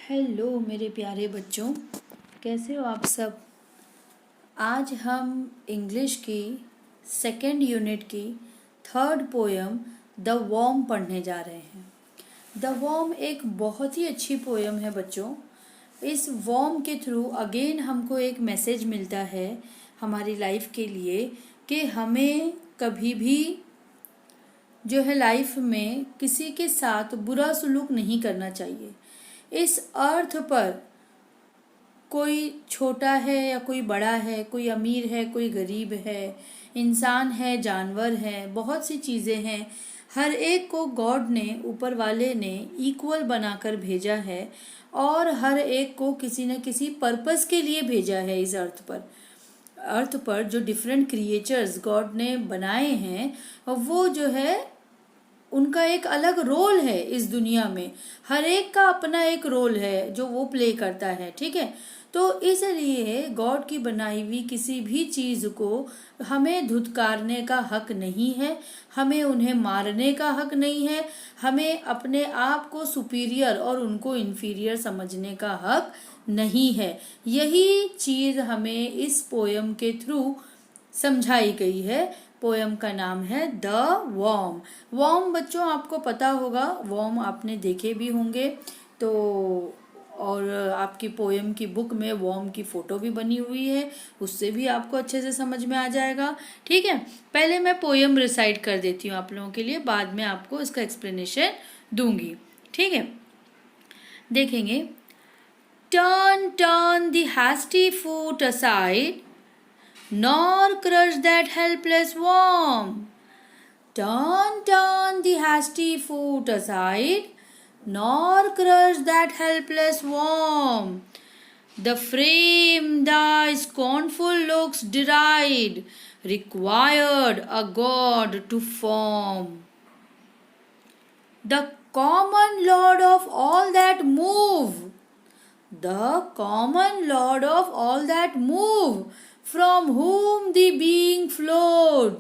Hello मेरे प्यारे बच्चों, कैसे हो आप सब। आज हम इंग्लिश की सेकेंड यूनिट की थर्ड पोयम द वॉर्म पढ़ने जा रहे हैं। द वॉर्म एक बहुत ही अच्छी पोयम है बच्चों। इस वॉर्म के थ्रू अगेन हमको एक मैसेज मिलता है हमारी लाइफ के लिए कि हमें कभी भी जो है लाइफ में किसी के साथ बुरा सलूक नहीं करना चाहिए। इस अर्थ पर कोई छोटा है या कोई बड़ा है, कोई अमीर है, कोई गरीब है, इंसान है, जानवर है, बहुत सी चीज़ें हैं। हर एक को गॉड ने, ऊपर वाले ने इक्वल बनाकर भेजा है और हर एक को किसी न किसी पर्पस के लिए भेजा है। इस अर्थ पर जो डिफरेंट क्रिएचर्स गॉड ने बनाए हैं वो जो है उनका एक अलग रोल है इस दुनिया में। हर एक का अपना एक रोल है जो वो प्ले करता है, ठीक है। तो इसलिए गॉड की बनाई हुई किसी भी चीज़ को हमें धुतकारने का हक नहीं है, हमें उन्हें मारने का हक नहीं है, हमें अपने आप को सुपीरियर और उनको इन्फीरियर समझने का हक नहीं है। यही चीज़ हमें इस पोयम के थ्रू समझाई गई है। पोयम का नाम है द वॉर्म। वॉर्म बच्चों आपको पता होगा, वॉर्म आपने देखे भी होंगे तो, और आपकी पोयम की बुक में वॉर्म की फोटो भी बनी हुई है, उससे भी आपको अच्छे से समझ में आ जाएगा, ठीक है। पहले मैं पोयम रिसाइट कर देती हूँ आप लोगों के लिए, बाद में आपको इसका एक्सप्लेनेशन दूंगी, ठीक है। देखेंगे, turn turn the hasty foot aside nor crush that helpless worm. Turn, turn the hasty foot aside, nor crush that helpless worm. The frame thy scornful looks deride, required a god to form. The common lord of all that move, the common lord of all that move, from whom the being flowed,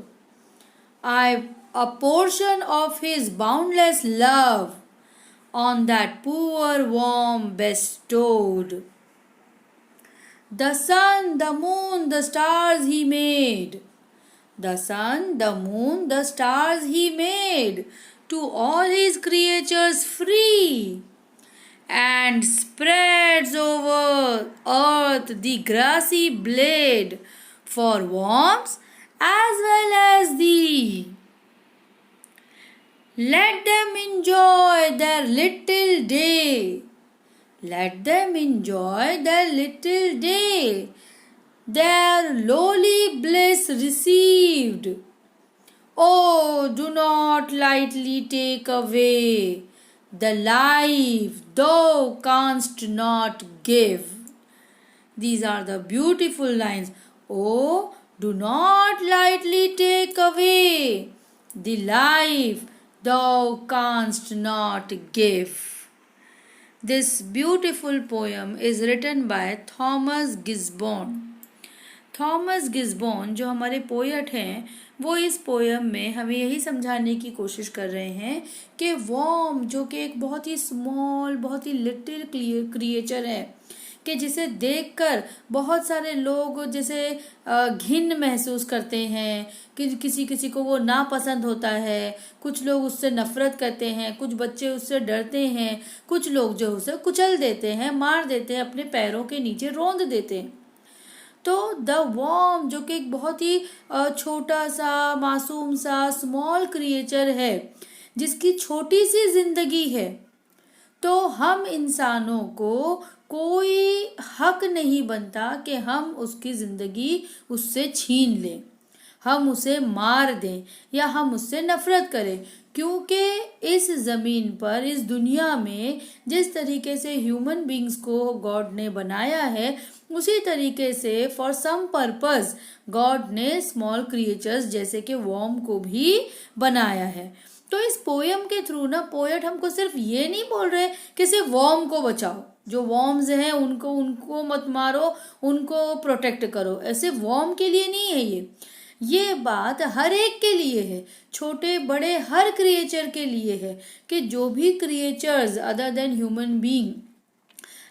a portion of his boundless love on that poor worm bestowed. The sun, the moon, the stars he made, the sun, the moon, the stars he made, to all his creatures free, and spreads over earth the grassy blade for worms as well as thee. Let them enjoy their little day, let them enjoy their little day, their lowly bliss received. Oh, do not lightly take away the life thou canst not give. These are the beautiful lines. Oh, do not lightly take away the life thou canst not give. This beautiful poem is written by Thomas Gisborne. Thomas Gisborne जो हमारे poet हैं, वो इस poem में हमें यही समझाने की कोशिश कर रहे हैं कि वॉर्म जो कि एक बहुत ही स्मॉल, बहुत ही लिटिल क्रिएचर है, कि जिसे देखकर बहुत सारे लोग जैसे घिन महसूस करते हैं, कि किसी किसी को वो नापसंद होता है, कुछ लोग उससे नफरत करते हैं, कुछ बच्चे उससे डरते हैं, कुछ लोग जो उसे कुचल देते हैं, मार देते हैं, अपने पैरों के नीचे रौंद देते हैं। तो द वॉर्म जो कि एक बहुत ही छोटा सा, मासूम सा, स्मॉल क्रिएचर है, जिसकी छोटी सी जिंदगी है, तो हम इंसानों को कोई हक नहीं बनता कि हम उसकी जिंदगी उससे छीन लें, हम उसे मार दें या हम उससे नफरत करें, क्योंकि इस ज़मीन पर, इस दुनिया में जिस तरीके से ह्यूमन बींग्स को गॉड ने बनाया है, उसी तरीके से फॉर सम पर्पस गॉड ने स्मॉल क्रिएचर्स जैसे कि वॉर्म को भी बनाया है। तो इस पोयम के थ्रू ना पोएट हमको सिर्फ ये नहीं बोल रहे कि सिर्फ वॉर्म को बचाओ, जो वॉर्म्स हैं उनको मत मारो, उनको प्रोटेक्ट करो, ऐसे वॉर्म के लिए नहीं है ये बात हर एक के लिए है, छोटे बड़े हर क्रिएचर के लिए है, कि जो भी creatures other than human being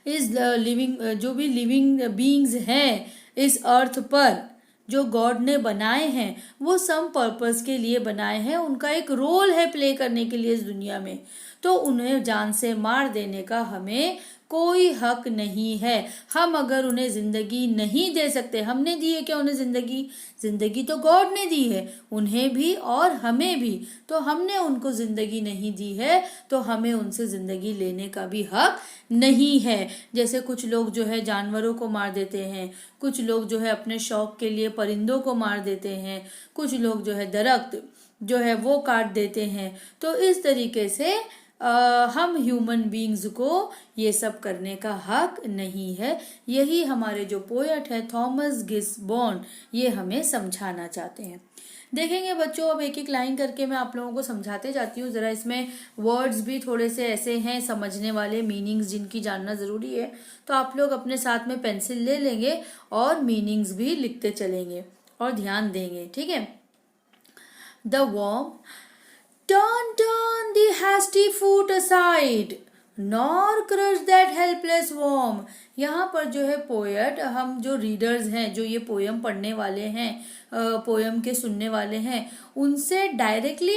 इस लिविंग, जो भी लिविंग बीइंग्स हैं इस अर्थ पर, जो गॉड ने बनाए हैं, वो सम पर्पस के लिए बनाए हैं, उनका एक रोल है प्ले करने के लिए इस दुनिया में। तो उन्हें जान से मार देने का हमें कोई हक नहीं है। हम अगर उन्हें जिंदगी नहीं दे सकते, हमने दी है क्या उन्हें जिंदगी? जिंदगी तो गॉड ने दी है, उन्हें भी और हमें भी। तो हमने उनको जिंदगी नहीं दी है तो हमें उनसे जिंदगी लेने का भी हक नहीं है। जैसे कुछ लोग जो है जानवरों को मार देते हैं, कुछ लोग जो है अपने शौक के लिए परिंदों को मार देते हैं, कुछ लोग जो है दरख्त जो है वो काट देते हैं। तो इस तरीके से हम ह्यूमन बीइंग्स को ये सब करने का हक नहीं है। यही हमारे जो पोएट है थॉमस गिसबॉर्न ये हमें समझाना चाहते हैं। देखेंगे बच्चों, अब एक एक लाइन करके मैं आप लोगों को समझाते जाती हूँ। जरा इसमें वर्ड्स भी थोड़े से ऐसे हैं समझने वाले, मीनिंग्स जिनकी जानना ज़रूरी है, तो आप लोग अपने साथ में पेंसिल ले लेंगे और मीनिंग्स भी लिखते चलेंगे और ध्यान देंगे, ठीक है। The worm turn the hasty foot aside, nor crush that helpless worm। यहाँ पर जो है पोएट, हम जो रीडर्स हैं, जो ये पोयम पढ़ने वाले हैं, पोयम के सुनने वाले हैं, उनको डायरेक्टली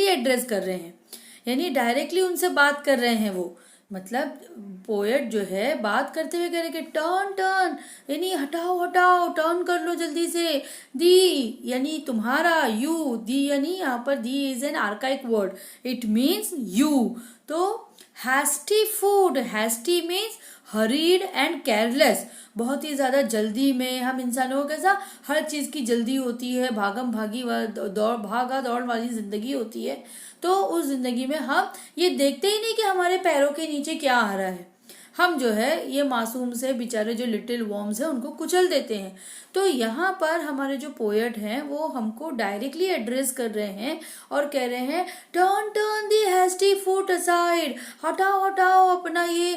एड्रेस कर रहे हैं, यानी डायरेक्टली उनसे बात कर रहे हैं वो। मतलब पोएट जो है बात करते हुए कह रहे कि टर्न टर्न यानी हटाओ हटाओ, टर्न कर लो जल्दी से। दी यानी तुम्हारा, यू, दी यानी यहाँ पर thee is an archaic word, it means you. तो hasty food, hasty means hurried and careless, बहुत ही ज्यादा जल्दी में। हम इंसानों को कैसा हर चीज की जल्दी होती है, भागम भागी भागा दौड़ वाली जिंदगी होती है। तो उस जिंदगी में हम ये देखते ही नहीं कि हमारे पैरों के नीचे क्या आ रहा है। हम जो है ये मासूम से बेचारे जो लिटिल वॉर्म्स हैं उनको कुचल देते हैं। तो यहाँ पर हमारे जो पोएट हैं वो हमको डायरेक्टली एड्रेस कर रहे हैं और कह रहे हैं टर्न टर्न दी हैस्टी फुट असाइड, हटाओ हटाओ अपना ये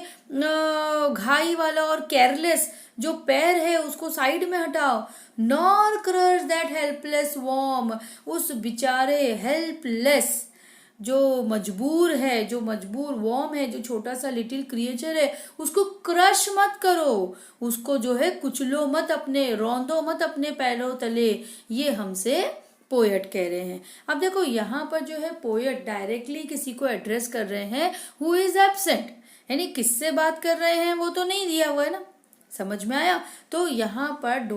घाई वाला और केयरलेस जो पैर है उसको साइड में हटाओ। Nor crush that helpless worm, उस बेचारे हेल्पलेस जो मजबूर है, जो मजबूर वॉर्म है, जो छोटा सा लिटिल क्रिएचर है, उसको क्रश मत करो, उसको जो है कुचलो मत, अपने रौंदो मत अपने पैरों तले। ये हमसे पोएट कह रहे हैं। अब देखो यहाँ पर जो है पोएट डायरेक्टली किसी को एड्रेस कर रहे हैं हु इज एब्सेंट, यानी किससे बात कर रहे हैं वो तो नहीं दिया हुआ है ना, समझ में आया। तो यहाँ पर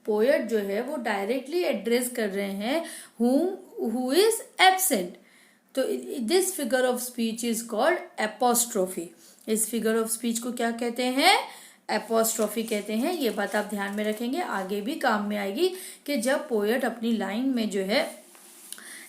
पोएट जो है वो डायरेक्टली एड्रेस कर रहे हैं हु इज एब्सेंट। तो this figure of speech is called apostrophe. इस फिगर ऑफ स्पीच को क्या कहते हैं? एपोस्ट्रोफी कहते हैं। ये बात आप ध्यान में रखेंगे, आगे भी काम में आएगी कि जब पोएट अपनी लाइन में जो है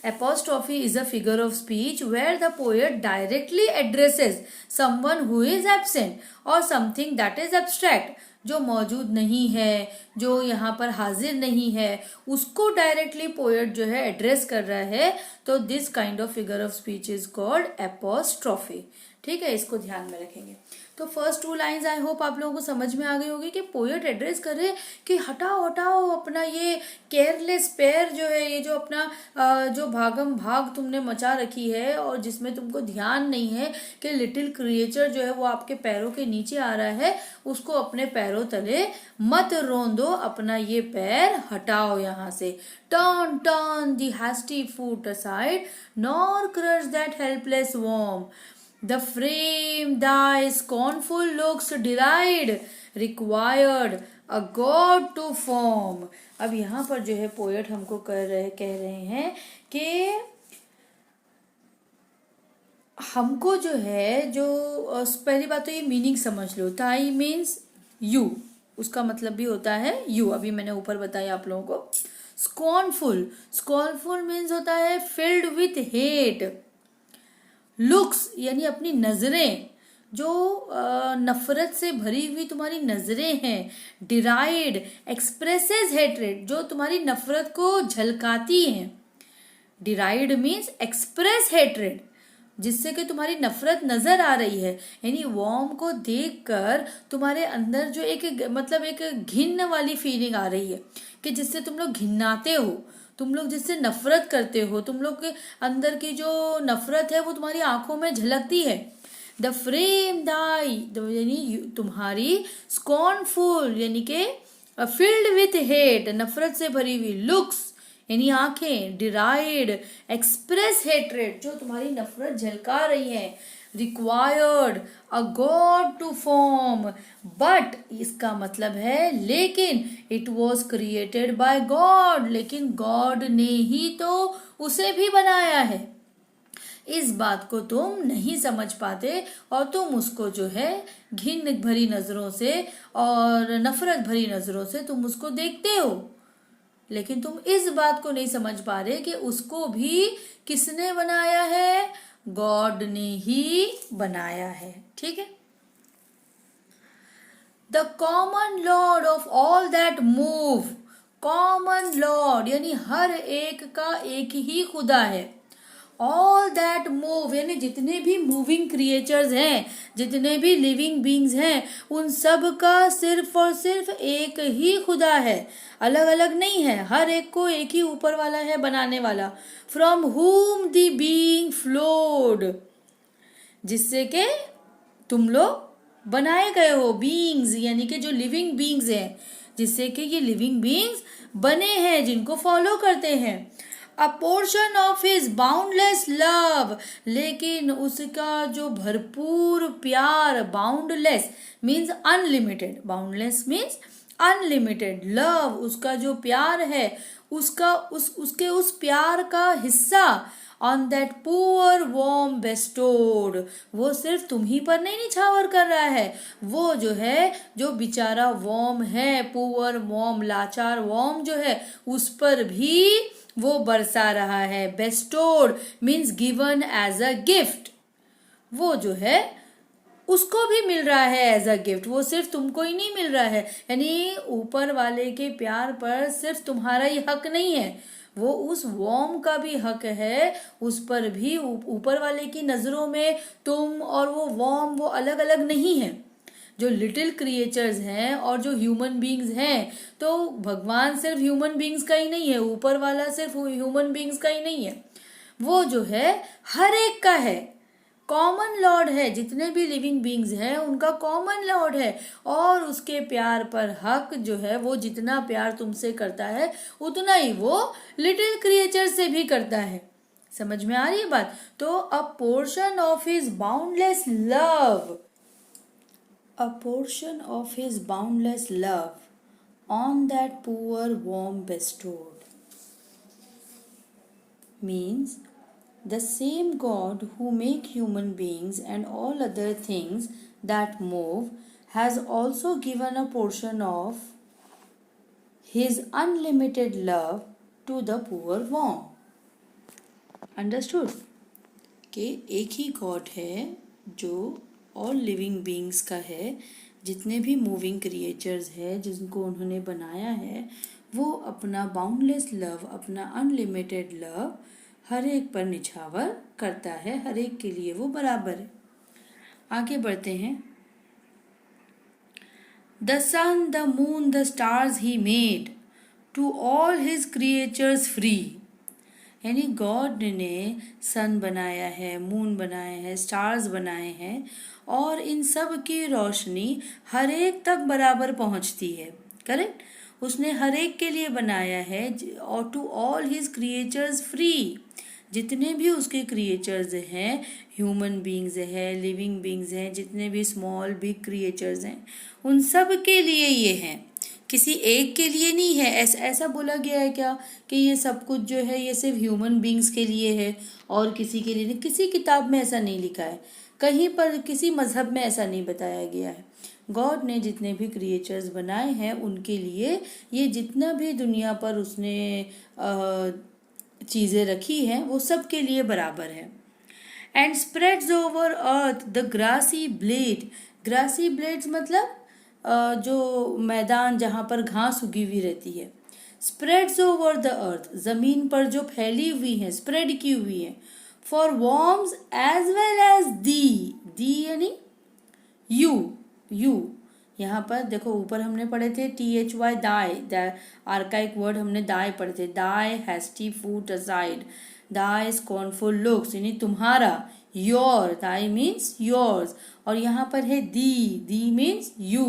apostrophe is a figure of speech where the poet directly addresses someone who is absent or something that is abstract, जो मौजूद नहीं है, जो यहाँ पर हाजिर नहीं है, उसको डायरेक्टली पोएट जो है एड्रेस कर रहा है। तो this kind of figure of speech is called apostrophe. ठीक है, इसको ध्यान में रखेंगे। तो फर्स्ट 2 लाइंस आई होप आप लोगों को समझ में आ गई होगी कि पोएट एड्रेस कर रहे कि हटाओ हटाओ अपना ये केयरलेस पैर जो है, ये जो अपना जो भागम भाग तुमने मचा रखी है और जिसमें तुमको ध्यान नहीं है कि लिटिल क्रिएचर जो है वो आपके पैरों के नीचे आ रहा है, उसको अपने पैरों तले मत रोंदो, अपना ये पैर हटाओ यहाँ से। Turn turn the hasty foot aside nor crush that helpless worm, the frame thy scornful looks deride required a god to form। अब यहाँ पर जो है पोएट हमको कह रहे हैं कि हमको जो है जो पहली बात तो ये मीनिंग समझ लो। ताई मीन्स यू, उसका मतलब भी होता है यू, अभी मैंने ऊपर बताया आप लोगों को। स्कॉर्नफुल, स्कॉर्नफुल मीन्स होता है फिल्ड विथ हेट। लुक्स यानी अपनी नजरें, जो नफरत से भरी हुई तुम्हारी नजरें हैं। डिराइड एक्सप्रेसेस हेट्रेड, जो तुम्हारी नफरत को झलकाती हैं। डिराइड मीन्स एक्सप्रेस हेट्रेड, जिससे कि तुम्हारी नफरत नजर आ रही है, यानी वॉर्म को देखकर तुम्हारे अंदर जो एक घिन्न वाली फीलिंग आ रही है कि जिससे तुम लोग घिन्नाते हो, तुम लोग जिससे नफरत करते हो, तुम लोग के अंदर की जो नफरत है वो तुम्हारी आंखों में झलकती है। द फ्रेम दाई यानी तुम्हारी, स्कॉर्नफुल यानी के फिल्ड विथ हेट नफरत से भरी हुई, लुक्स यानी आंखें, डिराइड एक्सप्रेस हेट्रेड जो तुम्हारी नफरत झलका रही है, required a God to form, but इसका मतलब है लेकिन, it was created by God लेकिन गॉड ने ही तो उसे भी बनाया है। इस बात को तुम नहीं समझ पाते और तुम उसको जो है घिन भरी नजरों से और नफरत भरी नजरों से तुम उसको देखते हो, लेकिन तुम इस बात को नहीं समझ पा रहे कि उसको भी किसने बनाया है, गॉड ने ही बनाया है। ठीक है। The common Lord of all that move, common Lord यानी हर एक का एक ही खुदा है। ऑल दैट मूव यानी जितने भी मूविंग क्रिएचर्स हैं, जितने भी लिविंग बींग्स हैं, उन सब का सिर्फ और सिर्फ एक ही खुदा है, अलग अलग नहीं है। हर एक को एक ही ऊपर वाला है बनाने वाला। From whom the being flowed, जिससे के तुम लोग बनाए गए हो, बीइंग्स यानी कि जो लिविंग बीइंग्स हैं, जिससे कि ये लिविंग बीइंग्स बने हैं, जिनको फॉलो करते हैं। अ portion of his boundless love, लेकिन उसका जो भरपूर प्यार, boundless means unlimited, boundless means unlimited, love उसका जो प्यार है, उसके उस प्यार का हिस्सा on that poor warm bestowed, वो सिर्फ तुम ही पर नहीं निछावर कर रहा है, वो जो है जो बेचारा वॉर्म है, पुअर वॉर्म लाचार वॉर्म जो है, उस पर भी वो बरसा रहा है। Bestowed means given as a gift, वो जो है उसको भी मिल रहा है एज अ गिफ्ट, वो सिर्फ तुमको ही नहीं मिल रहा है। यानी ऊपर वाले के प्यार पर सिर्फ तुम्हारा ही हक नहीं है, वो उस वॉर्म का भी हक है, उस पर भी ऊपर वाले की नजरों में तुम और वो वॉर्म वो अलग अलग नहीं है। जो लिटिल क्रिएचर्स हैं और जो ह्यूमन बींग्स हैं, तो भगवान सिर्फ ह्यूमन बींग्स का ही नहीं है, ऊपर वाला सिर्फ ह्यूमन बींग्स का ही नहीं है, वो जो है हर एक का है, कॉमन लॉर्ड है। जितने भी लिविंग बींग्स हैं उनका कॉमन लॉर्ड है, और उसके प्यार पर हक जो है, वो जितना प्यार तुमसे करता है उतना ही वो लिटिल क्रिएचर से भी करता है। समझ में आ रही है बात? तो अ portion of his boundless love, a portion of his boundless love on that poor worm bestowed, means the same God who make human beings and all other things that move has also given a portion of his unlimited love to the poor worm. Understood? कि एक ही God है जो all living beings का है, जितने भी moving creatures है जिनको उन्होंने बनाया है, वो अपना बाउंडलेस लव, अपना अनलिमिटेड लव हर एक पर निछावर करता है, हर एक के लिए वो बराबर है। आगे बढ़ते हैं। The sun the moon the stars he made to all his creatures free, यानी गॉड ने सन बनाया है, मून बनाए हैं, स्टार्स बनाए हैं, और इन सब की रोशनी हर एक तक बराबर पहुंचती है। करेक्ट? उसने हर एक के लिए बनाया है, और to all his creatures free, जितने भी उसके क्रिएचर्स हैं, ह्यूमन बींग्स हैं, लिविंग बींग्स हैं, जितने भी स्मॉल बिग क्रिएचर्स हैं, उन सब के लिए ये हैं, किसी एक के लिए नहीं है। ऐसा बोला गया है क्या कि ये सब कुछ जो है ये सिर्फ ह्यूमन बींग्स के लिए है और किसी के लिए नहीं? किसी किताब में ऐसा नहीं लिखा है, कहीं पर किसी मजहब में ऐसा नहीं बताया गया है। गॉड ने जितने भी क्रिएचर्स बनाए हैं उनके लिए, ये जितना भी दुनिया पर उसने चीज़ें रखी हैं वो सब के लिए बराबर है। And spreads over earth the grassy blade, grassy blades मतलब जो मैदान जहाँ पर घास उगी हुई रहती है। स्प्रेड्स ओवर द अर्थ, जमीन पर जो फैली हुई है, स्प्रेड की हुई है। For worms as well as thee यानी यू, यहाँ पर देखो ऊपर हमने पढ़े थे THY दाई, आर्काइक वर्ड हमने दाई पढ़े थे। दाई हैस्टी फूट असाइड, दाई स्कॉर्नफुल लुक्स यानी तुम्हारा, योर, थाई मीन्स योर्स, और यहाँ पर है दी मीन्स यू,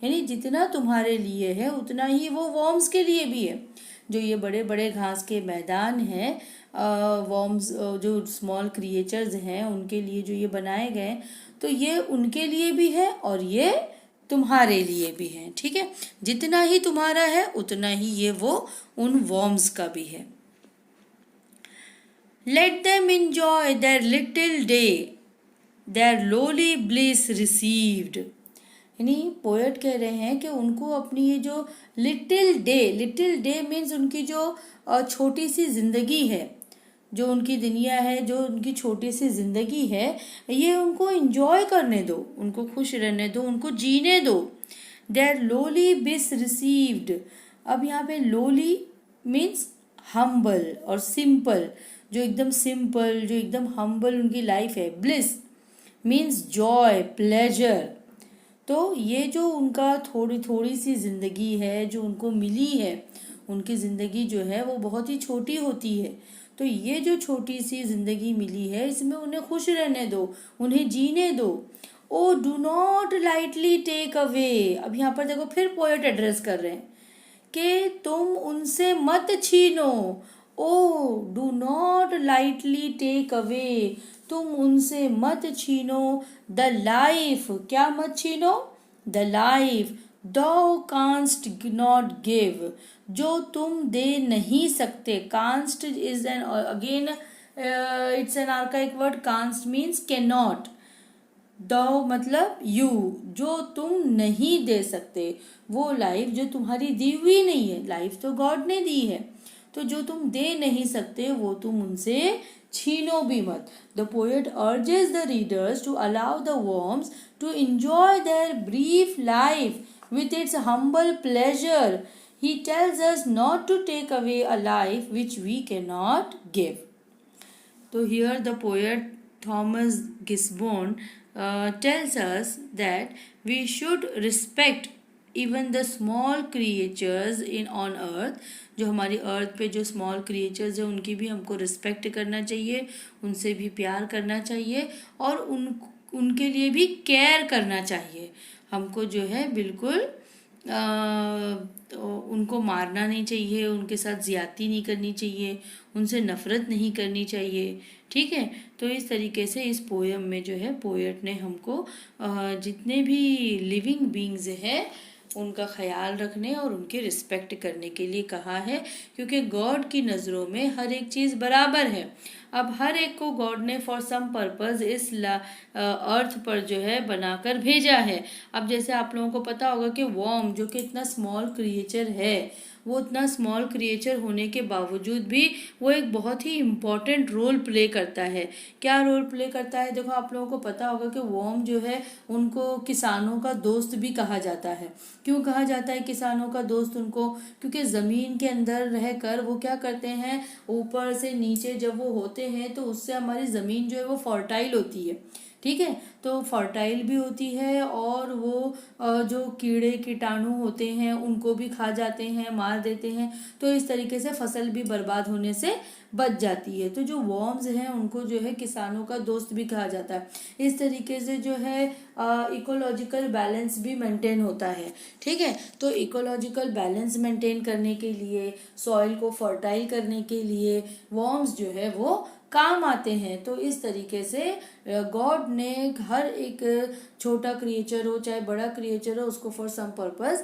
यानी जितना तुम्हारे लिए है उतना ही वो वॉर्म्स के लिए भी है। जो ये बड़े बड़े घास के मैदान हैं, वॉर्म्स जो स्मॉल क्रिएचर्स हैं उनके लिए जो ये बनाए गए, तो ये उनके लिए भी है और ये तुम्हारे लिए भी है। ठीक है, जितना ही तुम्हारा है उतना ही ये वो उन वॉर्म्स का भी है। Let them enjoy their little day, their lowly bliss received। यानी पोएट कह रहे हैं कि उनको अपनी ये जो लिटिल डे मीन्स उनकी जो छोटी सी जिंदगी है, जो उनकी दुनिया है, जो उनकी छोटी सी जिंदगी है, ये उनको एंजॉय करने दो, उनको खुश रहने दो, उनको जीने दो। देयर लोली बिस रिसीव्ड। अब यहाँ पे लोली मीन्स हम्बल और सिंपल, जो एकदम सिंपल, जो एकदम हम्बल उनकी लाइफ है। Bliss means Joy, pleasure. तो ये जो उनका थोड़ी थोड़ी सी जिंदगी है जो उनको मिली है, उनकी जिंदगी जो है वो बहुत ही छोटी होती है, तो ये जो छोटी सी जिंदगी मिली है इसमें उन्हें खुश रहने दो, उन्हें जीने दो। O do not lightly take away. अब यहाँ पर देखो फिर पोएट एड्रेस कर रहे हैं कि तुम उनसे मत छीनो। O do not lightly take away, तुम उनसे मत छीनो। द लाइफ, क्या मत छीनो? The life thou canst not give, जो तुम दे नहीं सकते। Canst is an again it's an archaic word. Canst means can not, thou मतलब यू, जो तुम नहीं दे सकते, वो लाइफ जो तुम्हारी दी हुई नहीं है। लाइफ तो गॉड ने दी है, तो जो तुम दे नहीं सकते वो तुम उनसे छीनो भी मत। The poet urges the readers to allow the worms to enjoy their brief life with its humble pleasure. He tells us not to take away a life which we can not give. तो here the poet Thomas Gisborne tells us that we should respect even the small creatures on earth। जो हमारी अर्थ पे जो small creatures है उनकी भी हमको respect करना चाहिए, उनसे भी प्यार करना चाहिए और उनके लिए भी केयर करना चाहिए। हमको जो है बिल्कुल तो उनको मारना नहीं चाहिए, उनके साथ ज़्यादती नहीं करनी चाहिए, उनसे नफ़रत नहीं करनी चाहिए। ठीक है, तो इस तरीके से इस पोएम में जो है पोएट ने हमको जितने भी लिविंग बींग्स हैं उनका ख्याल रखने और उनके रिस्पेक्ट करने के लिए कहा है, क्योंकि गॉड की नज़रों में हर एक चीज़ बराबर है। अब हर एक को गॉड ने फॉर सम पर्पज़ इस अर्थ पर जो है बनाकर भेजा है। अब जैसे आप लोगों को पता होगा कि वॉर्म जो कि इतना स्मॉल क्रिएचर है, वो इतना स्मॉल क्रिएचर होने के बावजूद भी वो एक बहुत ही इम्पॉर्टेंट रोल प्ले करता है। क्या रोल प्ले करता है? देखो आप लोगों को पता होगा कि वॉर्म जो है उनको किसानों का दोस्त भी कहा जाता है। क्यों कहा जाता है किसानों का दोस्त उनको? क्योंकि ज़मीन के अंदर रहकर वो क्या करते हैं, ऊपर से नीचे जब वो होते हैं तो उससे हमारी ज़मीन जो है वो फर्टाइल होती है। ठीक है, तो फर्टाइल भी होती है और वो जो कीड़े कीटाणु होते हैं उनको भी खा जाते हैं, मार देते हैं, तो इस तरीके से फसल भी बर्बाद होने से बच जाती है। तो जो वॉर्म्स हैं उनको जो है किसानों का दोस्त भी कहा जाता है। इस तरीके से जो है इकोलॉजिकल बैलेंस भी मेंटेन होता है। ठीक है, तो इकोलॉजिकल बैलेंस मेंटेन करने के लिए, सॉइल को फर्टाइल करने के लिए वॉर्म्स जो है वो काम आते हैं। तो इस तरीके से गॉड ने हर एक छोटा क्रिएचर हो चाहे बड़ा क्रिएचर हो उसको फॉर सम पर्पस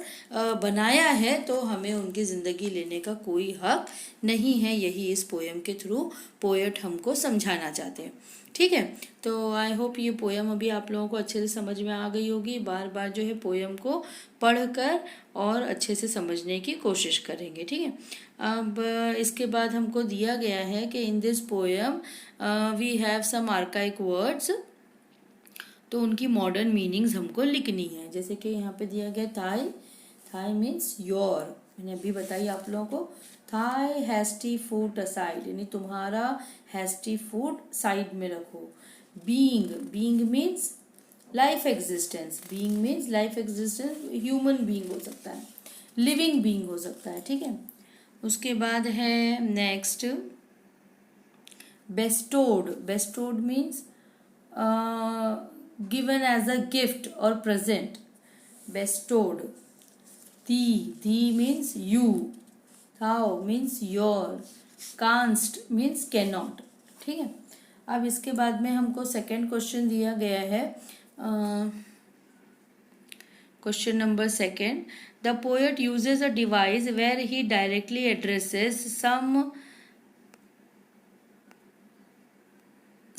बनाया है, तो हमें उनकी ज़िंदगी लेने का कोई हक नहीं है। यही इस पोएम के थ्रू पोएट हमको समझाना चाहते हैं। ठीक है, तो आई होप ये पोएम अभी आप लोगों को अच्छे से समझ में आ गई होगी। बार बार जो है पोएम को पढ़कर और अच्छे से समझने की कोशिश करेंगे। ठीक है, अब इसके बाद हमको दिया गया है कि in this poem we have some archaic words, तो उनकी मॉडर्न मीनिंग्स हमको लिखनी है। जैसे कि यहाँ पे दिया गया थाई, थाई मीन्स योर, मैंने अभी बताई आप लोगों को। थाई हैस्टी फूड असाइड, यानी तुम्हारा हैस्टी फूड साइड में रखो। Being, being means life existence, being means life existence, human being हो सकता है, लिविंग बीइंग हो सकता है। ठीक है, उसके बाद है next bestowed. Bestowed means given as a gift or present, bestowed. Thee means you, thou means your, canst means cannot. ठीक है. अब इसके बाद में हमको सेकंड क्वेश्चन दिया गया है. Question number second. The poet uses a device where he directly addresses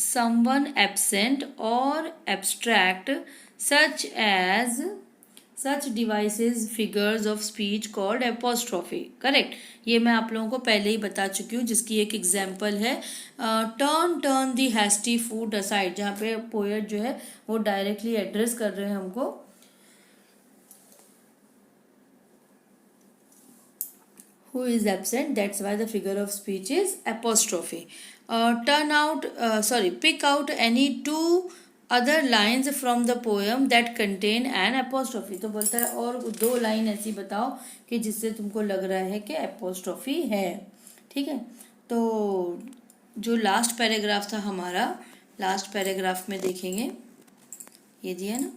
someone absent or abstract, such devices figures of speech called apostrophe. Correct. ये मैं आप लोगों को पहले ही बता चुकी हूँ, जिसकी एक एग्जाम्पल है टर्न दी हैस्टी फूड असाइड, जहाँ पे पोएट जो है वो डायरेक्टली एड्रेस कर रहे हैं हमको who is absent. That's why the figure of speech is apostrophe. Pick out any two other lines from the poem that contain an apostrophe. तो बोलता है और दो लाइन ऐसी बताओ कि जिससे तुमको लग रहा है कि apostrophe है. ठीक है. तो जो लास्ट पैराग्राफ था हमारा, लास्ट पैराग्राफ में देखेंगे, ये दिया ना,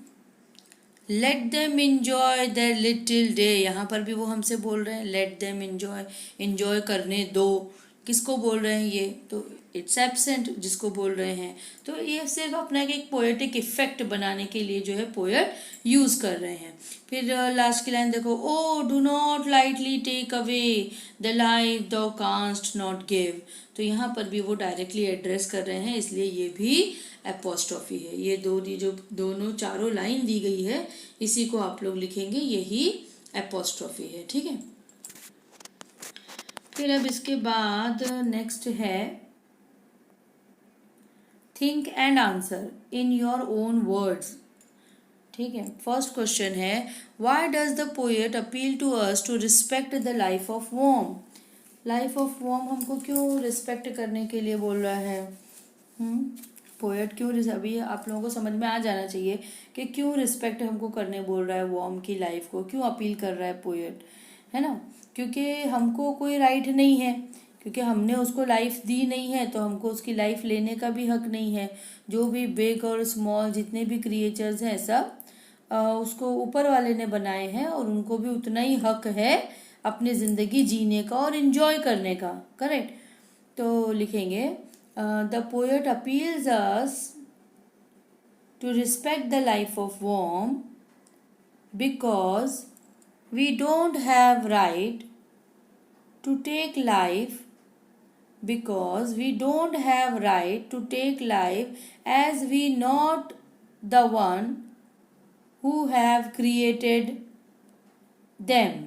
let them enjoy their little day. यहाँ पर भी वो हमसे बोल रहे हैं लेट देम इंजॉय, इंजॉय करने दो. किसको बोल रहे हैं ये? तो इट्स एब्सेंट जिसको बोल रहे हैं. तो ये सिर्फ अपना एक पोएटिक इफेक्ट बनाने के लिए जो है पोएट यूज कर रहे हैं. फिर लास्ट की लाइन देखो, O do not lightly take away the life thou canst not give. तो यहाँ पर भी वो डायरेक्टली एड्रेस कर रहे हैं, इसलिए ये भी एपोस्ट्रोफी है. ये जो दोनों चारों लाइन दी गई है, इसी को आप लोग लिखेंगे, यही एपोस्ट्रोफी है. ठीक है. फिर अब इसके बाद नेक्स्ट है think and answer in your own words. ठीक है. फर्स्ट क्वेश्चन है, why does the poet appeal to us to respect the life of worm. Life of worm हमको क्यों रिस्पेक्ट करने के लिए बोल रहा है? पोएट क्यों, अभी आप लोगों को समझ में आ जाना चाहिए कि क्यों रिस्पेक्ट हमको करने बोल रहा है वॉर्म की लाइफ को, क्यों अपील कर रहा है पोएट, है ना. क्योंकि हमको कोई राइट नहीं है, क्योंकि हमने उसको लाइफ दी नहीं है, तो हमको उसकी लाइफ लेने का भी हक नहीं है. जो भी बिग और स्मॉल जितने भी क्रिएचर्स हैं सब उसको ऊपर वाले ने बनाए हैं, और उनको भी उतना ही हक है अपनी ज़िंदगी जीने का और इन्जॉय करने का. करेक्ट. तो लिखेंगे, the poet appeals us to respect the life of worm because we don't have right to take life as we not the one who have created them.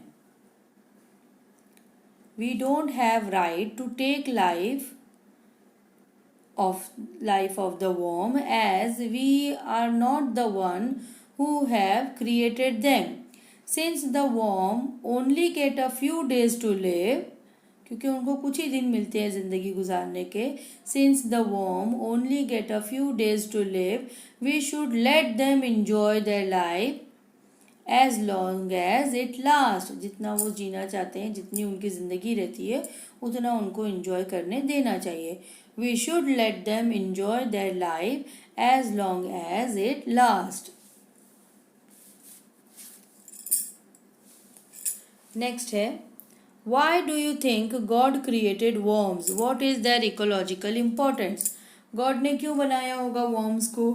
We don't have right to take life of the worm as we are not the one who have created them. Since the worm only get a few days to live, क्योंकि उनको कुछ ही दिन मिलते हैं ज़िंदगी गुजारने के. Since the worm only get a few days to live, we should let them enjoy their life as long as it lasts. जितना वो जीना चाहते हैं, जितनी उनकी ज़िंदगी रहती है, उतना उनको enjoy करने देना चाहिए. We should let them enjoy their life as long as it lasts. Next है, why do you think God created worms? What is their ecological importance? God ने क्यों बनाया होगा worms को?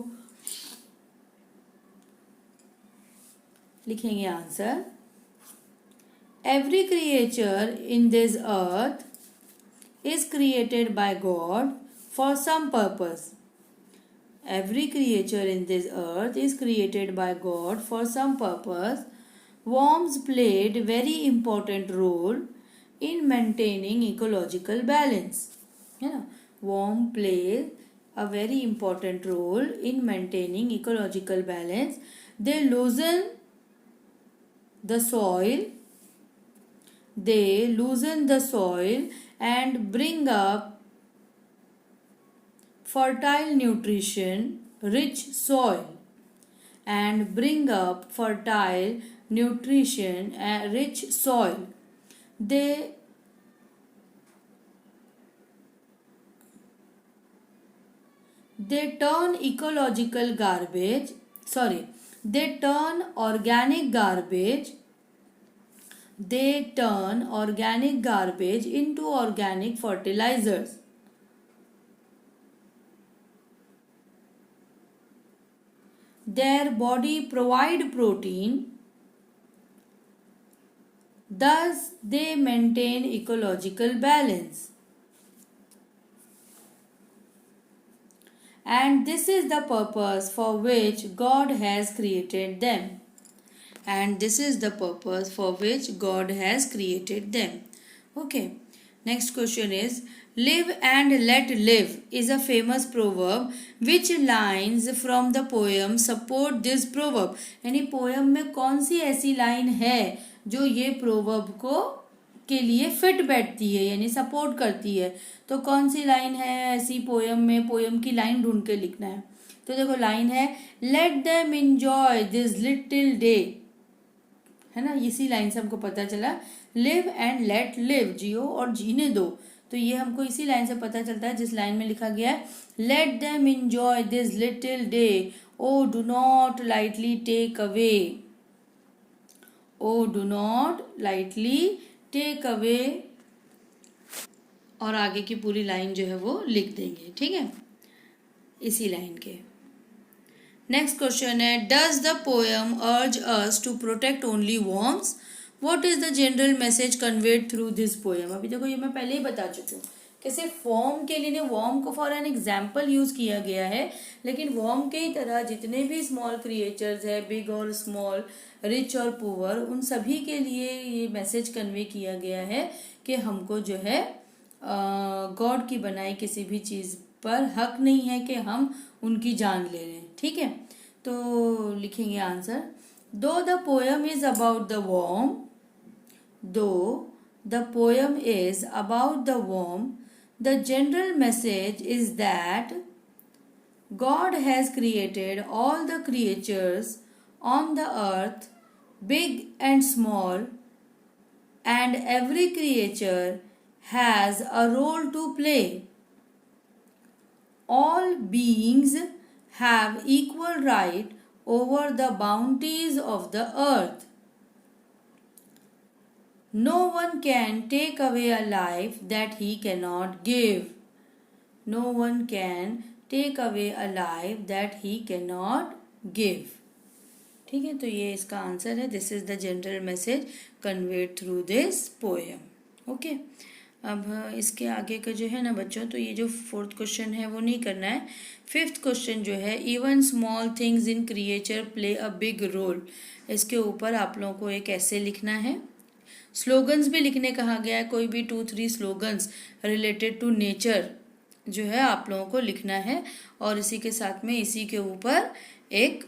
लिखेंगे answer, every creature in this earth is created by God for some purpose. Every creature in this earth is created by God for some purpose. Worms played very important role in maintaining ecological balance. है ना. Worm plays a very important role in maintaining ecological balance. They loosen the soil. And bring up fertile nutrition rich soil. they turn ecological garbage, sorry, they turn organic garbage, they turn organic garbage into organic fertilizers. Their body provide protein, thus they maintain ecological balance. And this is the purpose for which God has created them. And this is the purpose for which God has created them. Okay. Next question is, live and let live is a famous proverb. Which lines from the poem support this proverb? यानी poem में कौन सी ऐसी line है जो ये proverb को के लिए फिट बैठती है यानी सपोर्ट करती है? तो कौन सी लाइन है ऐसी पोयम में? पोयम की लाइन ढूंढ के लिखना है. तो देखो लाइन है, let them enjoy this little day, है ना. इसी लाइन से हमको पता चला लिव एंड लेट लिव, जियो और जीने दो. तो ये हमको इसी लाइन से पता चलता है जिस लाइन में लिखा गया है, let them enjoy this little day, O do not lightly take away, O do not lightly take away. और आगे की पूरी लाइन जो है वो लिख देंगे. ठीक है, इसी लाइन के. नेक्स्ट क्वेश्चन है, does the poem urge us to protect only worms? What is the general message conveyed through this poem? अभी देखो ये मैं पहले ही बता चुकी हूँ कि सिर्फ वॉर्म के लिए, वॉर्म को फॉर एन एग्जाम्पल यूज किया गया है, लेकिन वॉर्म के ही तरह जितने भी स्मॉल क्रिएचर्स है, बिग और स्मॉल, रिच और पुअर, उन सभी के लिए ये मैसेज कन्वे किया गया है कि हमको जो है गॉड की बनाई किसी भी चीज पर हक नहीं है कि हम उनकी जान ले लें. ठीक है, तो लिखेंगे answer. Though the poem is about the worm, though the poem is about the worm, the general message is that God has created all the creatures on the earth, big and small, and every creature has a role to play. All beings have equal right over the bounties of the earth. No one can take away a life that he cannot give. No one can take away a life that he cannot give. ठीक है, तो ये इसका answer है. This is the general message conveyed through this poem. Okay, अब इसके आगे का जो है ना बच्चों, तो ये जो फोर्थ क्वेश्चन है वो नहीं करना है. फिफ्थ क्वेश्चन जो है, even small things in creature play a big role, इसके ऊपर आप लोगों को एक ऐसे लिखना है. स्लोगन्स भी लिखने कहा गया है, कोई भी 2-3 स्लोगन्स रिलेटेड टू नेचर जो है आप लोगों को लिखना है, और इसी के साथ में इसी के ऊपर एक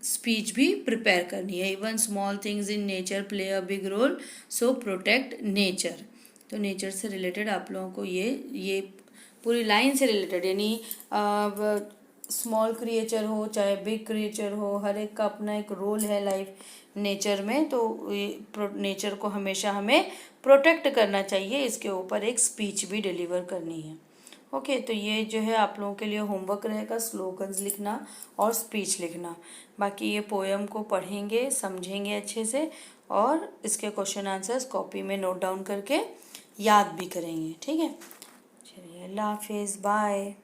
स्पीच भी प्रिपेयर करनी है. Even small things in nature play a big role, so protect nature. तो नेचर से रिलेटेड आप लोगों को ये पूरी लाइन से रिलेटेड, यानी स्मॉल क्रिएचर हो चाहे बिग क्रिएचर हो, हर एक का अपना एक रोल है लाइफ नेचर में, तो नेचर को हमेशा हमें प्रोटेक्ट करना चाहिए. इसके ऊपर एक स्पीच भी डिलीवर करनी है. ओके, तो ये जो है आप लोगों के लिए होमवर्क रहेगा, स्लोगन्स लिखना और स्पीच लिखना. बाकी ये पोएम को पढ़ेंगे, समझेंगे अच्छे से, और इसके क्वेश्चन आंसर्स कॉपी में नोट डाउन करके याद भी करेंगे. ठीक है, चलिए, अल्लाह हाफिज़, बाय.